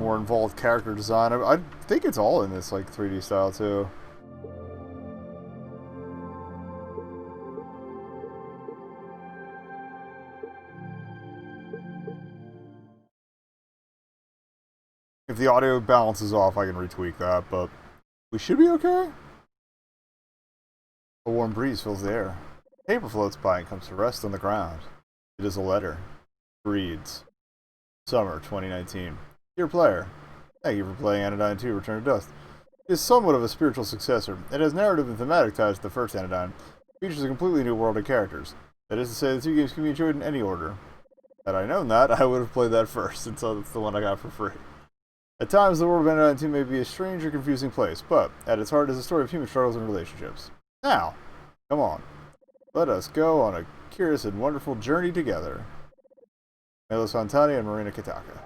more involved character design. I think it's all in this like 3D style too. If the audio balances off, I can retweak that, but we should be okay. A warm breeze fills the air. Paper floats by and comes to rest on the ground. It is a letter. It reads, Summer 2019. Dear player, thank you for playing Anodyne 2 Return to Dust. It is somewhat of a spiritual successor. It has narrative and thematic ties to the first Anodyne. It features a completely new world of characters. That is to say, the two games can be enjoyed in any order. Had I known that, I would have played that first, since that's the one I got for free. At times, the world of Anodyne 2 may be a strange or confusing place, but at its heart is a story of human struggles and relationships. Now, come on. Let us go on a curious and wonderful journey together. Melos Fontani and Marina Kitaka.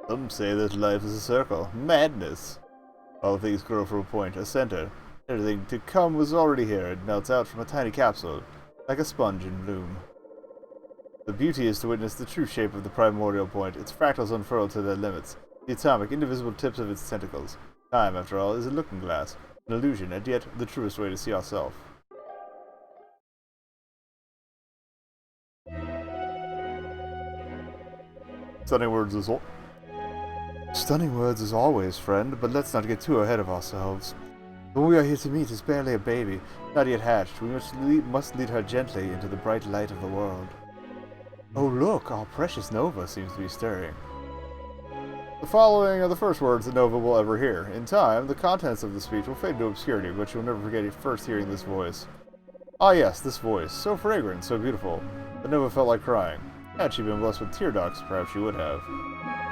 Some say that life is a circle. Madness! All things grow from a point, a center. Everything to come was already here. It melts out from a tiny capsule, like a sponge in bloom. The beauty is to witness the true shape of the primordial point, its fractals unfurled to their limits, the atomic, indivisible tips of its tentacles. Time, after all, is a looking glass, an illusion, and yet the truest way to see ourselves. Stunning words as always, friend, but let's not get too ahead of ourselves. The one we are here to meet is barely a baby, not yet hatched. We must lead her gently into the bright light of the world. Oh look, our precious Nova seems to be stirring. The following are the first words that Nova will ever hear. In time, the contents of the speech will fade into obscurity, but you'll never forget first hearing this voice. Ah yes, this voice, so fragrant, so beautiful, that Nova felt like crying. Had she been blessed with tear ducts, perhaps she would have.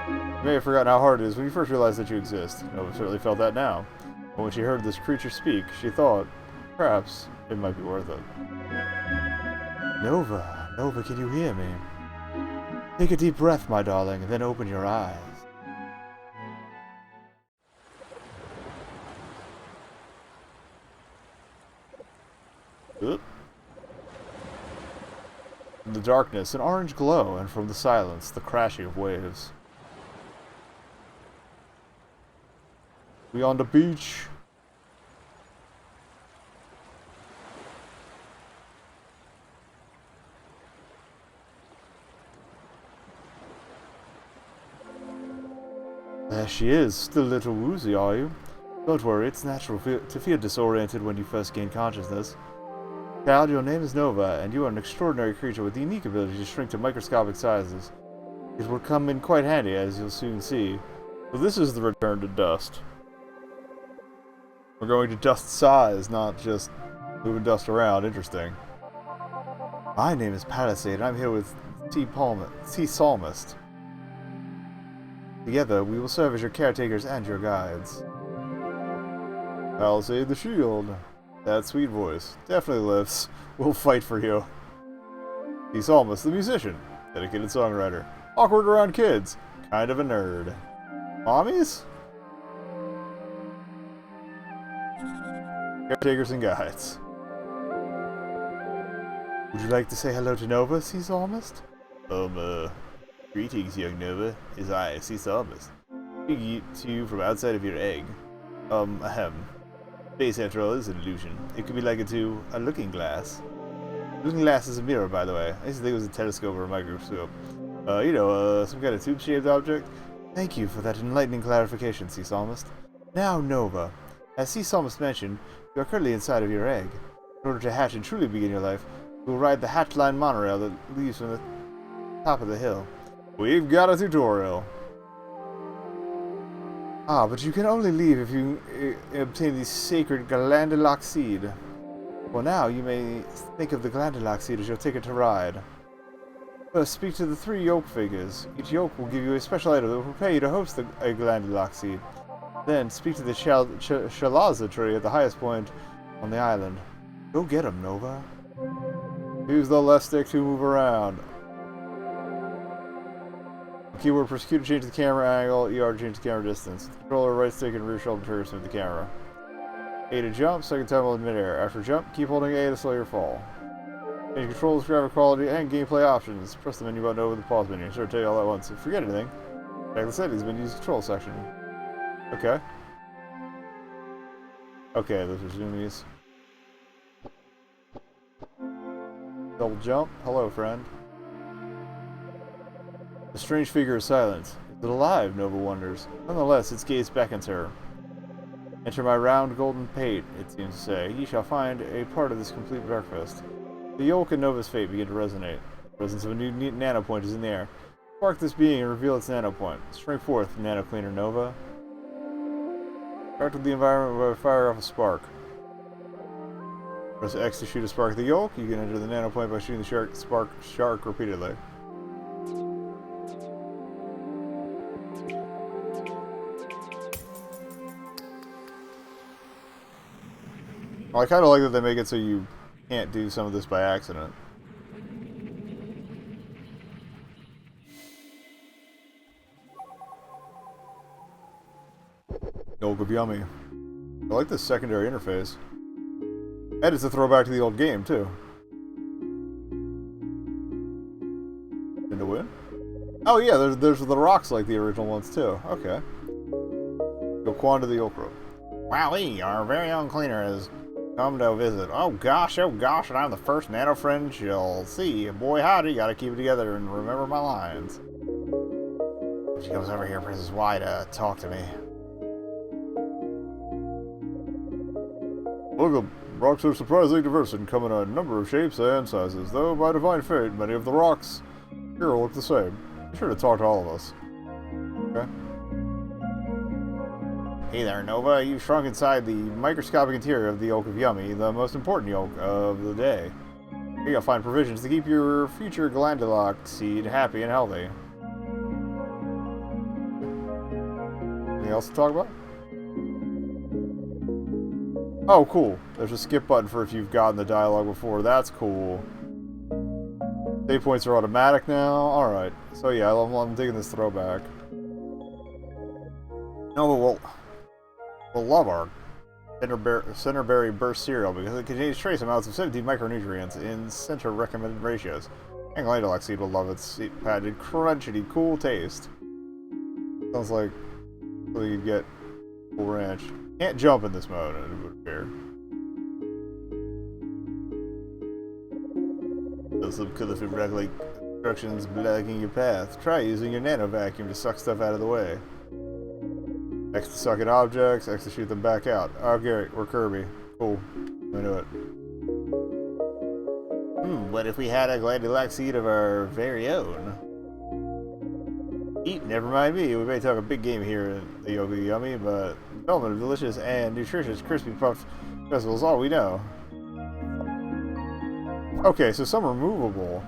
You may have forgotten how hard it is when you first realized that you exist. Nova certainly felt that now. But when she heard this creature speak, she thought, perhaps, it might be worth it. Nova, Nova, can you hear me? Take a deep breath, my darling, and then open your eyes. Oop. From the darkness, an orange glow, and from the silence, the crashing of waves. We on the beach. There she is, still a little woozy, are you? Don't worry, it's natural to feel disoriented when you first gain consciousness. Child, your name is Nova, and you are an extraordinary creature with the unique ability to shrink to microscopic sizes. It will come in quite handy, as you'll soon see. So this is the return to dust. We're going to dust size, not just moving dust around. Interesting. My name is Palisade, and I'm here with T. Psalmist. Together, we will serve as your caretakers and your guides. Palisade the Shield. That sweet voice. Definitely lives. We'll fight for you. T. Psalmist, the musician. Dedicated songwriter. Awkward around kids. Kind of a nerd. Mommies? Caretakers and guides. Would you like to say hello to Nova, Sea Psalmist? Greetings, young Nova. Is I, Sea Psalmist. Speaking to you from outside of your egg. Space, after all, is an illusion. It could be likened to a looking glass. Looking glass is a mirror, by the way. I used to think it was a telescope or a microscope. Some kind of tube-shaped object. Thank you for that enlightening clarification, Sea Psalmist. Now, Nova. As Sea Psalmist mentioned, you are currently inside of your egg. In order to hatch and truly begin your life, you will ride the hatch line monorail that leaves from the top of the hill. We've got a tutorial. Ah, but you can only leave if you obtain the sacred Glandilock seed. For now, you may think of the Glandilock seed as your ticket to ride. First, speak to the 3 yoke figures. Each yoke will give you a special item that will prepare you to host a Glandilock seed. Then, speak to the Shalaza tree at the highest point on the island. Go get them, Nova. Use the left stick to move around. Keyword press Q to change the camera angle, ER to change the camera distance. Controller right stick and rear shoulder triggers with the camera. A to jump, second time while in midair. After jump, keep holding A to slow your fall. Change controls, graphic quality, and gameplay options. Press the menu button over the pause menu. Sure, tell you all at once. If you forget anything, check the settings menu's control section. Okay. Okay, those are zoomies. Double jump. Hello, friend. The strange figure is silent. Is it alive? Nova wonders. Nonetheless, its gaze beckons her. Enter my round golden pate, it seems to say. Ye shall find a part of this complete breakfast. The yolk and Nova's fate begin to resonate. The presence of a new nano point is in the air. Spark this being and reveal its nano point. Spring forth, nano cleaner Nova. Start with the environment by fire off a spark. Press X to shoot a spark at the yolk. You can enter the nano point by shooting the shark repeatedly. Well, I kind of like that they make it so you can't do some of this by accident. Yolk of Yummy. I like this secondary interface. And it's a throwback to the old game, too. Did it win? Oh yeah, there's the rocks like the original ones, too. Okay. Go Quan to the Yolk Room. Wowee, our very own cleaner has come to visit. Oh gosh, and I'm the first nano friend she'll see. Boy howdy, gotta keep it together and remember my lines. She comes over here, presses Y to talk to me. Welcome. Rocks are surprisingly diverse and come in a number of shapes and sizes, though by divine fate, many of the rocks here look the same. Be sure to talk to all of us. Okay. Hey there, Nova. You've shrunk inside the microscopic interior of the Yolk of Yummy, the most important yolk of the day. Here you'll find provisions to keep your future glandular seed happy and healthy. Anything else to talk about? Oh, cool. There's a skip button for if you've gotten the dialogue before. That's cool. Save points are automatic now. Alright. So yeah, I'm digging this throwback. No, we'll love our Centerberry Burst cereal because it contains trace amounts of 17 micronutrients in center recommended ratios. And Glandular seed will love its patented crunchity cool taste. Sounds like something you'd get Cool Ranch. Can't jump in this mode, it would appear. There's some colorful regulate instructions blocking your path. Try using your nano vacuum to suck stuff out of the way. X to suck at objects, X to shoot them back out. Oh, Gary, we're Kirby. Cool. We do it. What if we had a Glandular seed of our very own? Eat, never mind me. We may talk a big game here in the Yolk of Yummy, but development of delicious and nutritious crispy puffed vegetables is all we know. Okay, so some are movable.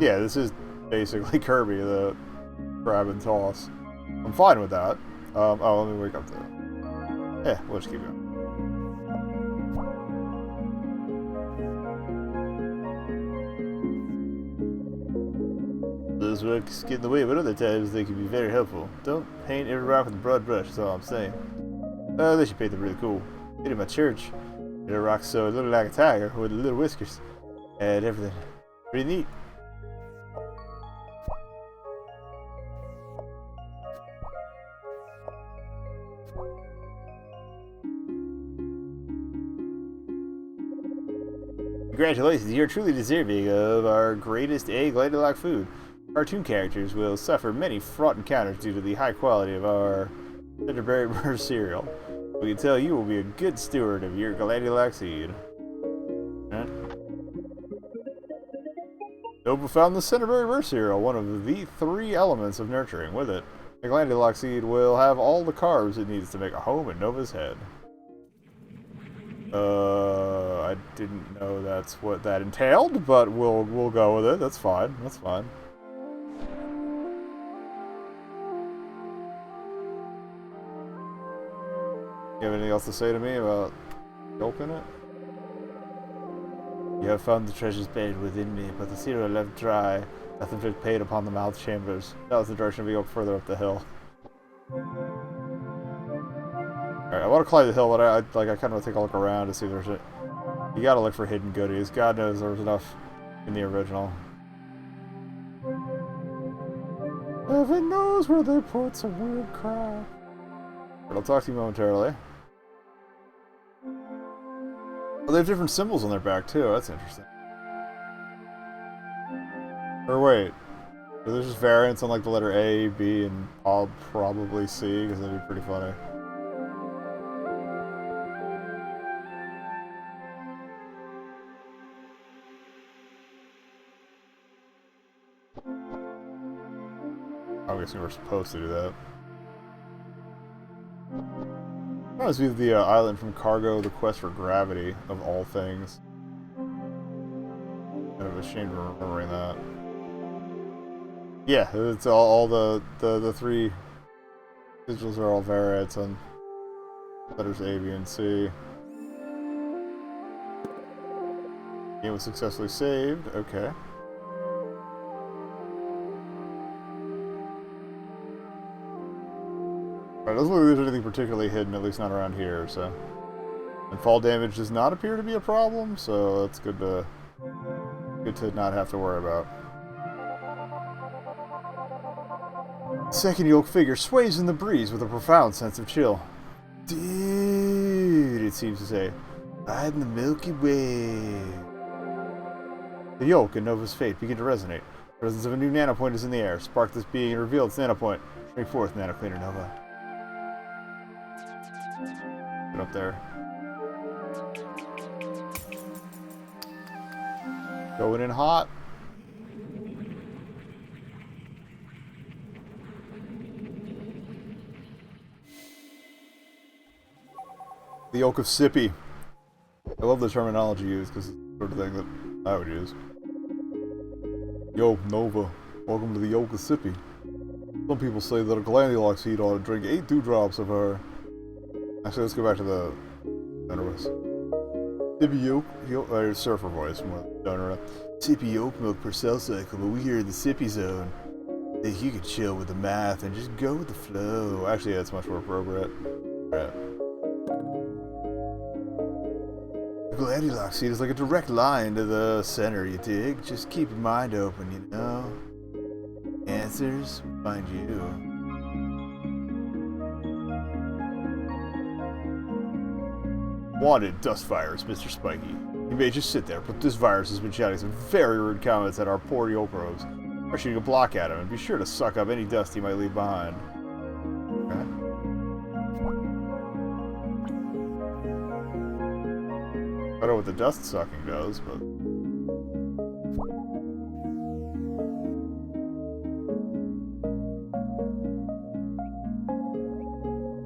Yeah, this is basically Kirby, the grab and toss. I'm fine with that. Oh, let me wake up there. Yeah, we'll just keep going. Those works get in the way, but other times they can be very helpful. Don't paint every rock with a broad brush, that's all I'm saying. They should paint them really cool. Did in my church. There are rocks so little like a tiger with little whiskers and everything. Pretty neat. Congratulations, you're truly deserving of our greatest Glandular food. Cartoon characters will suffer many fraught encounters due to the high quality of our Centerberry Burst cereal. We can tell you will be a good steward of your Glandular seed. Huh? Nova found the Centerberry Burst cereal, one of the 3 elements of nurturing. With it, the Glandular seed will have all the carbs it needs to make a home in Nova's head. I didn't know that's what that entailed, but we'll go with it. That's fine. That's fine. You have anything else to say to me about open it? You have found the treasures buried within me, but the cereal left dry. Nothing to paid upon the mouth chambers. That was the direction we go further up the hill. Alright, I want to climb the hill, but I kind of want to take a look around to see if there's You gotta look for hidden goodies. God knows there was enough in the original. Heaven knows where they put some weird crap. But I'll talk to you momentarily. Oh, they have different symbols on their back too. That's interesting. Or wait, so there's just variants on like the letter A, B, and I'll probably C because that'd be pretty funny. I'm guessing we're supposed to do that. Reminds me of the island from Cargo, The Quest for Gravity, of all things. Kind of ashamed of remembering that. Yeah, it's all the three sigils are all variants on letters A, B, and C. Game was successfully saved. Okay. Alright, doesn't look like there's anything particularly hidden, at least not around here, so. And fall damage does not appear to be a problem, so that's good to not have to worry about. The second yolk figure sways in the breeze with a profound sense of chill. Dude, it seems to say, riding the Milky Way. The yolk and Nova's fate begin to resonate. The presence of a new nanopoint is in the air. Spark this being and reveal its nanopoint. Shrink forth, nanocleaner Nova. Get up there. Going in hot. The Yolk of Sippy. I love the terminology used because it's the sort of thing that I would use. Yo, Nova. Welcome to the Yolk of Sippy. Some people say that a glandulux seed ought to drink 8 dewdrops of her. Actually, let's go back to the Donorless. Sippy yolk, surfer voice more than donor. Sippy yolk milk per cell cycle, but we here in the Sippy zone. Think you could chill with the math and just go with the flow. Actually, yeah, it's much more appropriate. Right. The glandulux seed is like a direct line to the center, you dig? Just keep your mind open, you know? Answers will find you. Wanted dust virus, Mr. Spiky. You may just sit there, but this virus has been shouting some very rude comments at our poor Yolkros. We're shooting a block at him, and be sure to suck up any dust he might leave behind. Okay. I don't know what the dust sucking does, but...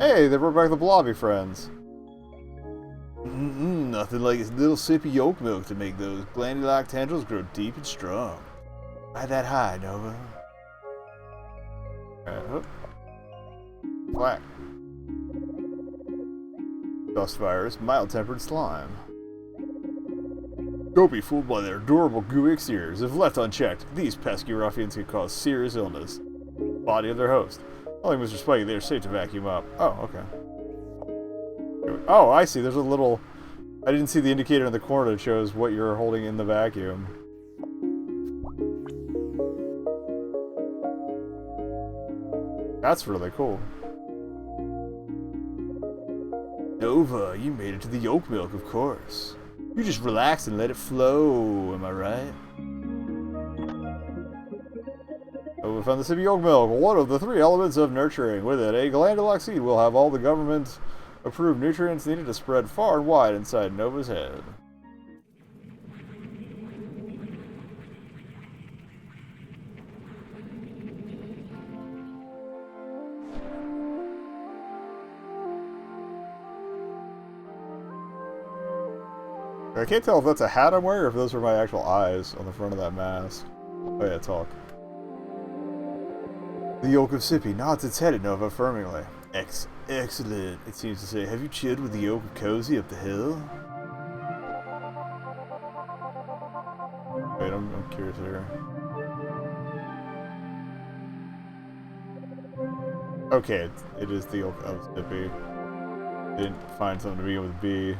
Hey, they brought back the Blobby friends. Nothing like this little sippy yolk milk to make those glandular tendrils grow deep and strong. Ride that high, Nova. Alright, Black. Dust virus, mild-tempered slime. Don't be fooled by their adorable gooey exteriors. If left unchecked, these pesky ruffians can cause serious illness. Body of their host. Telling Mr. Spiky they are safe to vacuum up. Oh, okay. Oh, I see. There's a little... I didn't see the indicator in the corner that shows what you're holding in the vacuum. That's really cool. Nova, you made it to the yolk milk, of course. You just relax and let it flow, am I right? Oh, we found the sippy yolk milk, one of the 3 elements of nurturing. With it, a glandulux seed will have all the government's approved nutrients needed to spread far and wide inside Nova's head. I can't tell if that's a hat I'm wearing or if those are my actual eyes on the front of that mask. Oh yeah, talk. The yolk of Sippy nods its head at Nova affirmingly. Excellent, it seems to say. Have you chilled with the yolk of Cozy up the hill? Wait, I'm curious here. Okay, it is the yolk of Sippy. Didn't find something to begin with B.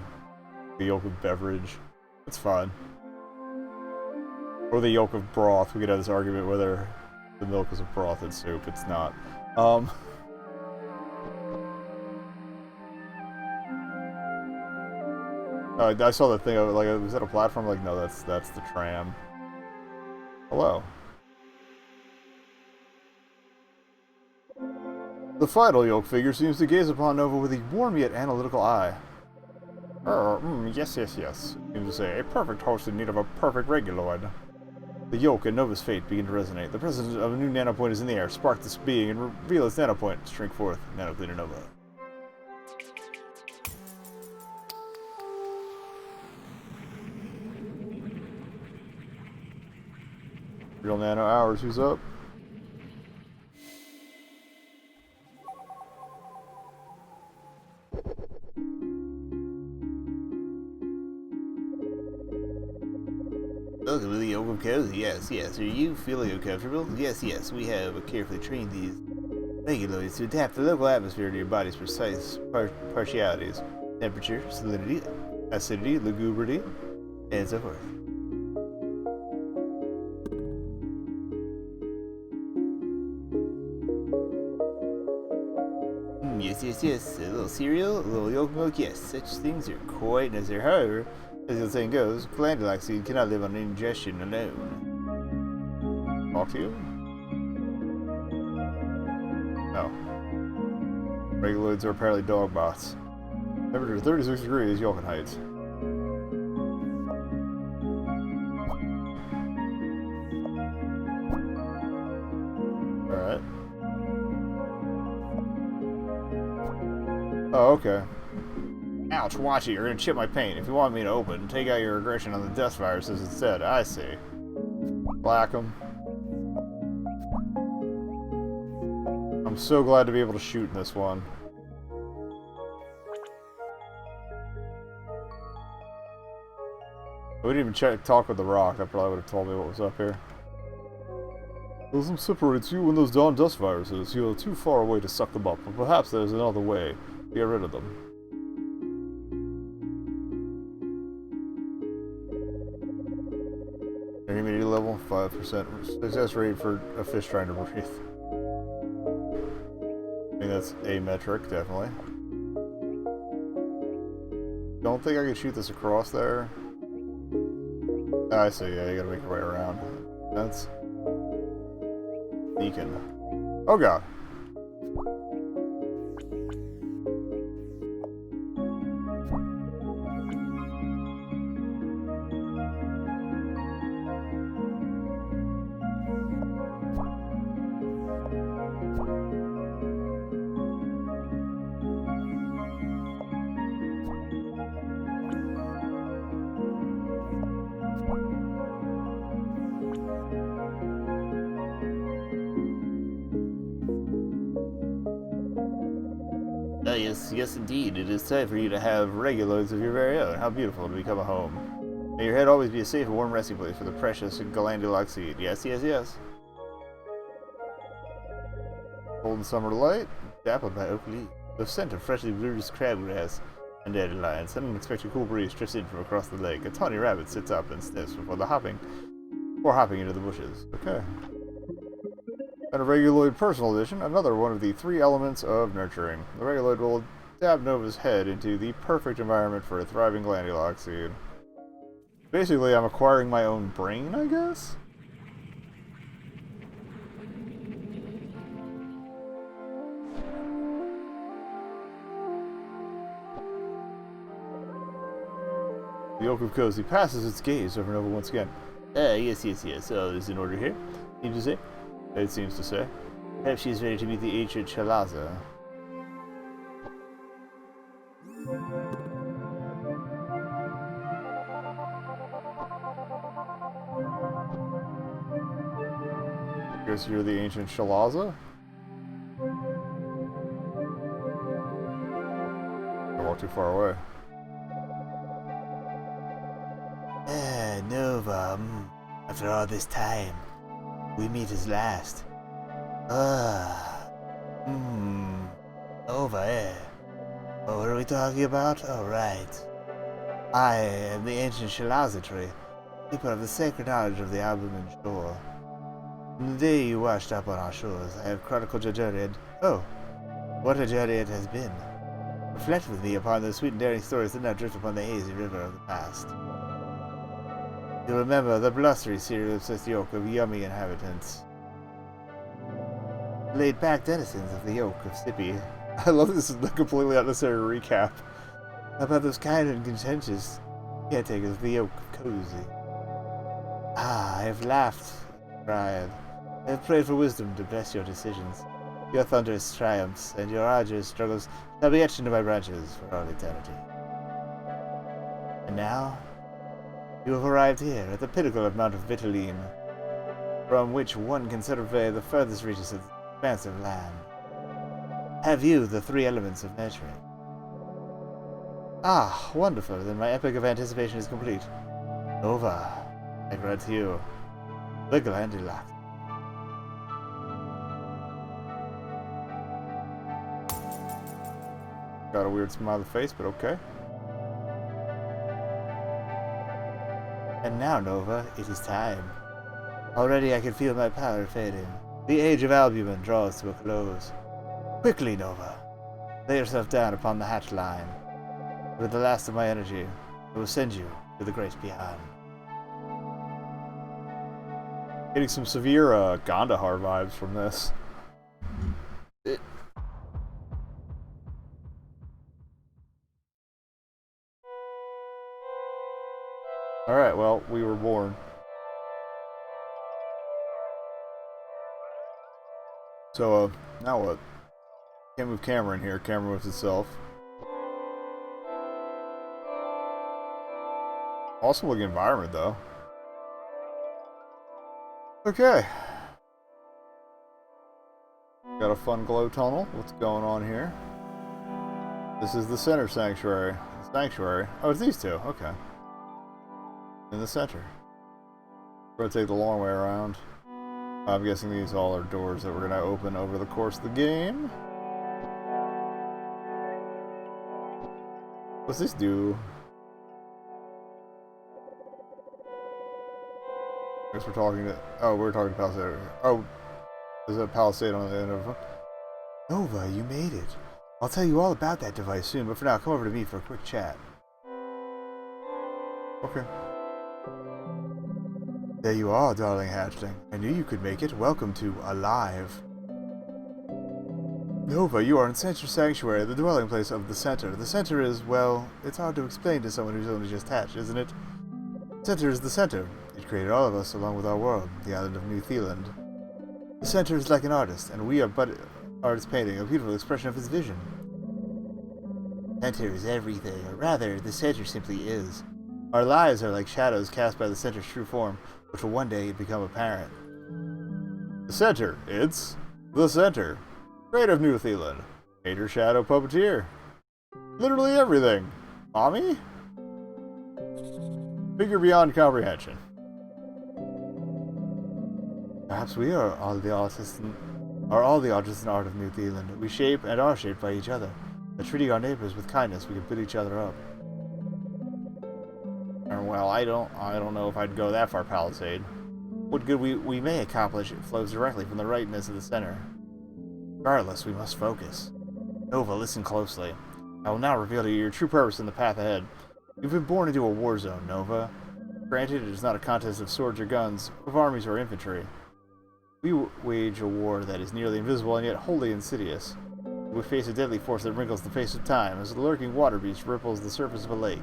The yolk of Beverage. It's fine. Or the yolk of broth. We could have this argument whether the milk is a broth in soup. It's not. I saw the thing. Like, was that a platform? Like, no, that's the tram. Hello. The final yolk figure seems to gaze upon Nova with a warm yet analytical eye. Yes. Seems to say, a perfect host in need of a perfect reguloid. The yolk and Nova's fate begin to resonate. The presence of a new nanopoint is in the air. Spark this being and reveal its nanopoint. Shrink forth. Nanocleaner Nova. Real Nano Hours, who's up? Welcome to the Yolk of Cozy. Yes. Are you feeling uncomfortable? Yes. We have carefully trained these reguloids to adapt the local atmosphere to your body's precise partialities. Temperature, salinity, acidity, lugubrity, and so forth. Yes. A little cereal, a little yolk milk, yes. Such things are quite necessary. However, as the saying goes, glandular seed cannot live on ingestion alone. Talk to you? No. Reguloids are apparently dog bots. Temperature 36 degrees, Yolken Heights. Alright. Oh, okay. Ouch, watch it, you're gonna chip my paint. If you want me to open, take out your aggression on the dust viruses instead. I see. Black them. I'm so glad to be able to shoot in this one. I wouldn't even talk with the rock. That probably would have told me what was up here. Those separates you and those dawn dust viruses. You are too far away to suck them up, but perhaps there's another way to get rid of them. Humidity level 5%. Success rate for a fish trying to breathe. I think that's a metric, definitely. Don't think I could shoot this across there. Oh, I see, yeah, you gotta make your way around. That's Beacon. Oh god. Yes indeed. It is time for you to have reguloids of your very own. How beautiful to become a home. May your head always be a safe and warm resting place for the precious glandular seed. Yes. Cold summer light, dappled by oak leaves. The scent of freshly bruised crabgrass and dandelions. An unexpected cool breeze drifts in from across the lake. A tawny rabbit sits up and sniffs before hopping into the bushes. Okay. And a Reguloid Personal Edition, another one of the 3 elements of nurturing. The Reguloid will dab Nova's head into the perfect environment for a thriving glandular seed. Basically, I'm acquiring my own brain, I guess? The Oak of Cozy passes its gaze over Nova once again. Yes. All is in order here. Seems to say. It seems to say. Perhaps she's ready to meet the ancient Chalaza. Guess you're the ancient Chalaza? I walked too far away. Nova, after all this time, we meet as last. Nova, Oh, what are we talking about? Oh, right. I am the ancient Shalazatri, keeper of the sacred knowledge of the albumin shore. From the day you washed up on our shores, I have chronicled your journey and, oh, what a journey it has been. Reflect with me upon those sweet and daring stories that now drift upon the hazy river of the past. You remember the blustery, cereal-obsessed yoke of yummy inhabitants. Laid-back denizens of the yoke of Sippy. I love this is the completely unnecessary recap about those kind and contentious caretakers of the yoke of Cozy. Ah, I have laughed, cried. I have prayed for wisdom to bless your decisions. Your thunderous triumphs and your arduous struggles shall be etched into my branches for all eternity. And now, you have arrived here at the pinnacle of Mount Vitaline, from which one can survey the furthest reaches of the expansive land. Have you the three elements of nurturing? Ah, wonderful. Then my epic of anticipation is complete. Nova, I grant to you the Glandulock. Got a weird smiley face, but okay. And now, Nova, it is time. Already I can feel my power fading. The age of albumin draws to a close. Quickly, Nova. Lay yourself down upon the hatch line. With the last of my energy, I will send you to the great beyond. Getting some severe Gandahar vibes from this. Alright, well, we were born. So, now what? Can't move camera in here. Camera moves itself. Awesome looking environment, though. Okay. Got a fun glow tunnel. What's going on here? This is the center sanctuary. The sanctuary. Oh, it's these two. Okay. In the center. We're going to take the long way around. I'm guessing these all are doors that we're going to open over the course of the game. What's this do? I guess we're talking to... Oh, we're talking to Palisade. Oh, there's a Palisade on the end of... Nova, you made it. I'll tell you all about that device soon, but for now, come over to me for a quick chat. Okay. There you are, darling hatchling. I knew you could make it. Welcome to Alive. Nova, you are in Center Sanctuary, the dwelling place of the Center. The Center is, well, it's hard to explain to someone who's only just hatched, isn't it? Center is the Center. It created all of us along with our world, the island of New Zealand. The Center is like an artist, and we are but artist painting a beautiful expression of his vision. Center is everything, or rather, the Center simply is. Our lives are like shadows cast by the Center's true form, which will one day become apparent. The Center, it's the Center. Great of New Zealand. Painter, shadow, puppeteer. Literally everything. Mommy? Figure beyond comprehension. Perhaps we are all the artists in art of New Zealand. We shape and are shaped by each other. By treating our neighbors with kindness, we can build each other up. Well, I don't know if I'd go that far, Palisade. What good we may accomplish flows directly from the rightness of the Center. Regardless, we must focus. Nova, listen closely. I will now reveal to you your true purpose in the path ahead. You've been born into a war zone, Nova. Granted, it is not a contest of swords or guns, of armies or infantry. We wage a war that is nearly invisible and yet wholly insidious. We face a deadly force that wrinkles the face of time as the lurking water beast ripples the surface of a lake,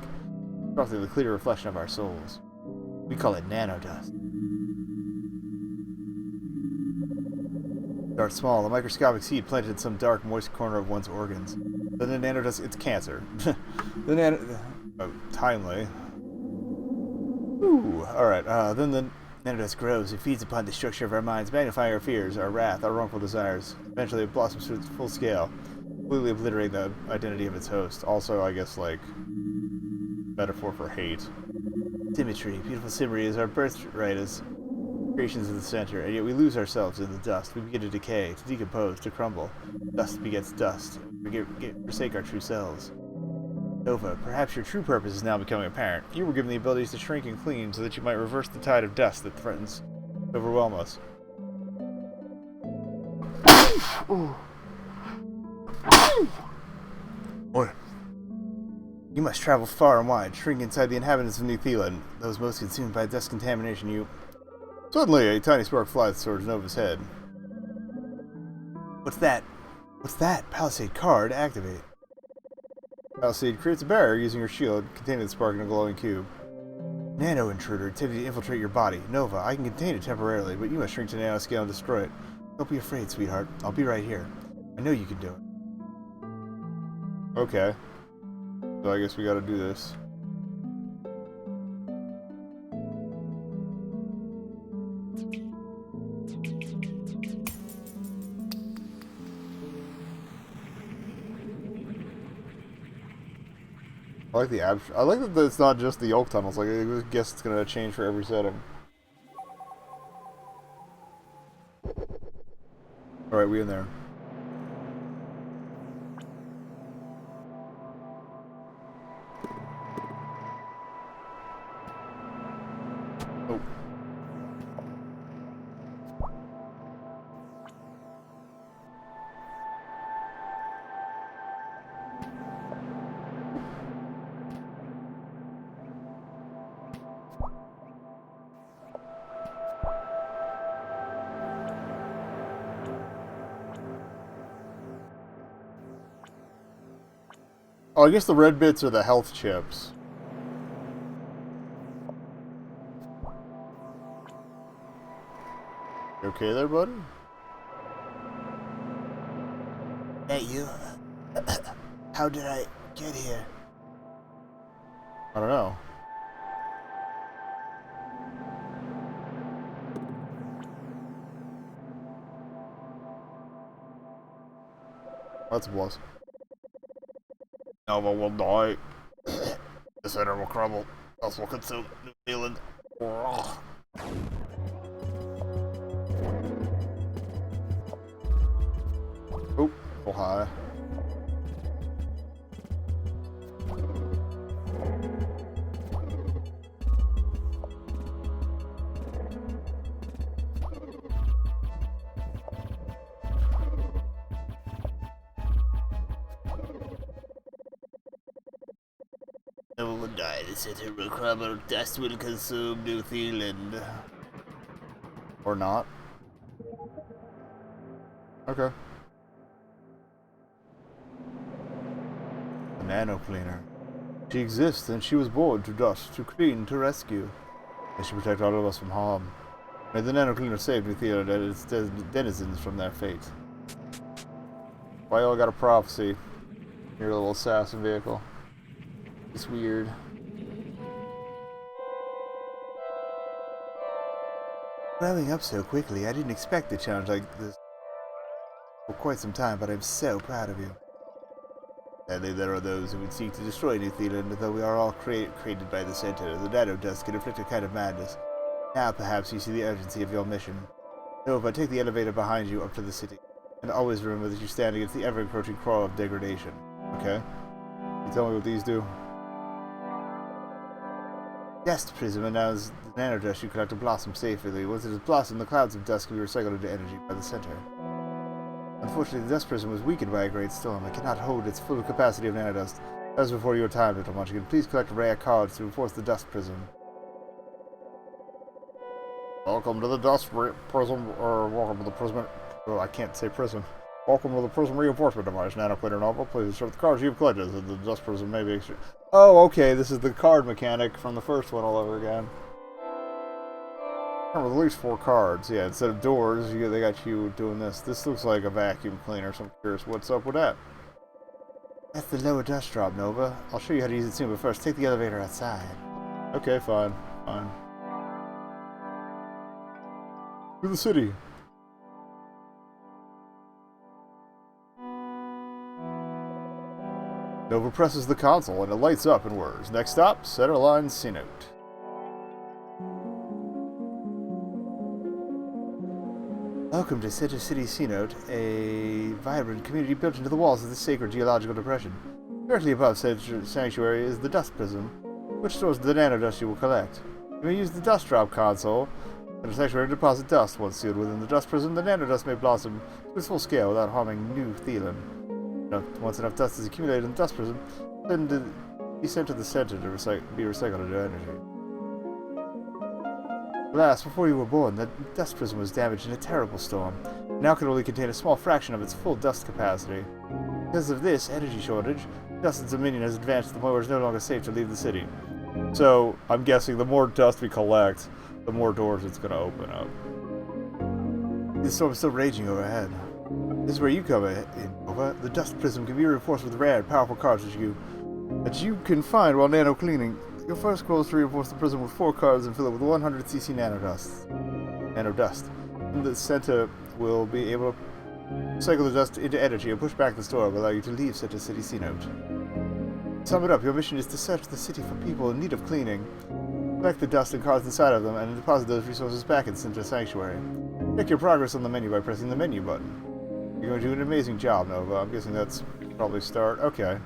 obstructing the clear reflection of our souls. We call it nanodust. Starts small, a microscopic seed planted in some dark, moist corner of one's organs. Then the nanodust, it's cancer. Timely. Ooh, alright, then the nanodust grows. It feeds upon the structure of our minds, magnifying our fears, our wrath, our wrongful desires. Eventually it blossoms to its full scale, completely obliterating the identity of its host. Also, I guess, like, metaphor for hate. Symmetry. Beautiful symmetry is our birthright as creations of the Center, and yet we lose ourselves in the dust. We begin to decay, to decompose, to crumble. Dust begets dust. We forsake our true selves. Nova, perhaps your true purpose is now becoming apparent. You were given the abilities to shrink and clean so that you might reverse the tide of dust that threatens to overwhelm us. What? You must travel far and wide, shrink inside the inhabitants of New Zealand, those most consumed by dust contamination. Suddenly, a tiny spark flies towards Nova's head. What's that? What's that? Palisade card, activate. Palisade creates a barrier using your shield, containing the spark in a glowing cube. Nano intruder attempting to infiltrate your body. Nova, I can contain it temporarily, but you must shrink to nanoscale and destroy it. Don't be afraid, sweetheart. I'll be right here. I know you can do it. Okay. So I guess we gotta do this. I like the I like that it's not just the Oak tunnels. Like, I guess it's gonna change for every setting. All right, we in there. Oh. Oh, I guess the red bits are the health chips. You okay there, buddy? Hey, you. How did I get here? I don't know. That's a plus. Nova will die. The center will crumble. Else will consume New Zealand. Oh, so high. No one will die. The center will crumble. Dust will consume New Zealand. Or not. Okay. The nano cleaner. She exists and she was born to dust, to clean, to rescue. May she protect all of us from harm. May the nano cleaner save New Zealand and its denizens from their fate. Why y'all got a prophecy? Your little assassin vehicle. It's weird. Growing up so quickly, I didn't expect a challenge like this for quite some time, but I'm so proud of you. Sadly, there are those who would seek to destroy New Zealand, though we are all created by the center. The nano dust can inflict a kind of madness. Now, perhaps you see the urgency of your mission. Nova, take the elevator behind you up to the city, and always remember that you stand against the ever-encroaching crawl of degradation. Okay? You tell me what these do? Dust prism allows the nanodust you collect to blossom safely. Once it has blossomed, the clouds of dust can be recycled into energy by the center. Unfortunately, the dust prism was weakened by a great storm. It cannot hold its full capacity of nanodust. That was before your time, little munchkin. Please collect rare cards to reinforce the dust prism. Welcome to the dust prism, or welcome to the prism. Oh, I can't say prism. Welcome to the prism reinforcement device, Nano Cleaner Novel. Please insert the cards you've collected. The dust prism may be. Oh, okay. This is the card mechanic from the first one all over again. With at least 4 cards. Yeah, instead of doors, they got you doing this. This looks like a vacuum cleaner, so I'm curious what's up with that. That's the lower dust drop, Nova. I'll show you how to use it soon, but first, take the elevator outside. Okay, fine. Fine. To the city. Nova presses the console and it lights up in words. Next stop, Centerline C-Note. Welcome to Center City C-Note, a vibrant community built into the walls of the sacred geological depression. Directly above sanctuary is the dust prism, which stores the nanodust you will collect. You may use the dust drop console in the sanctuary to deposit dust. Once sealed within the dust prism, the nanodust may blossom to its full scale without harming new Thelan. Once enough dust is accumulated in the dust prism, then be sent to the center to be recycled into energy. Alas, before you were born, the dust prism was damaged in a terrible storm. It now can only contain a small fraction of its full dust capacity. Because of this energy shortage, Dust's dominion has advanced to the point where it's no longer safe to leave the city. So, I'm guessing the more dust we collect, the more doors it's going to open up. The storm is still raging overhead. This is where you come in, Nova. The dust prism can be reinforced with rare and powerful cards that you can find while nano cleaning. Your first goal is to reinforce the prism with 4 cards and fill it with 100cc nanodust. And the center will be able to cycle the dust into energy and push back the storm, allowing you to leave such a city C-note. To sum it up, your mission is to search the city for people in need of cleaning, collect the dust and cards inside of them, and deposit those resources back in Center Sanctuary. Check your progress on the menu by pressing the menu button. You're going to do an amazing job, Nova. I'm guessing that's probably start. Okay.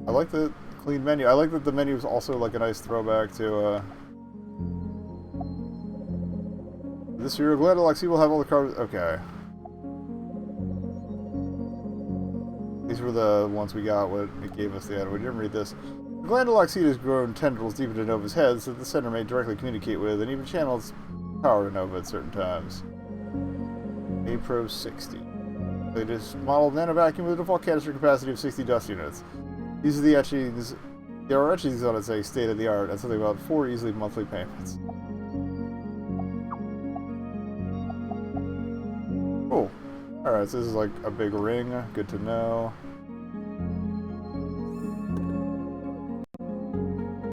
I like the clean menu. I like that the menu is also like a nice throwback to, this year, Glandaloxy will have all the cards. Okay. These were the ones we got when it gave us the ad. We didn't read this. The Glandaloxy has grown tendrils deep into Nova's head so that the center may directly communicate with and even channel its power to Nova at certain times. A-Pro 60. They just modeled nanovacuum with a default canister capacity of 60 dust units. These are the etchings. There are etchings on it saying state of the art and something about 4 easily monthly payments. Cool. Alright, so this is like a big ring. Good to know.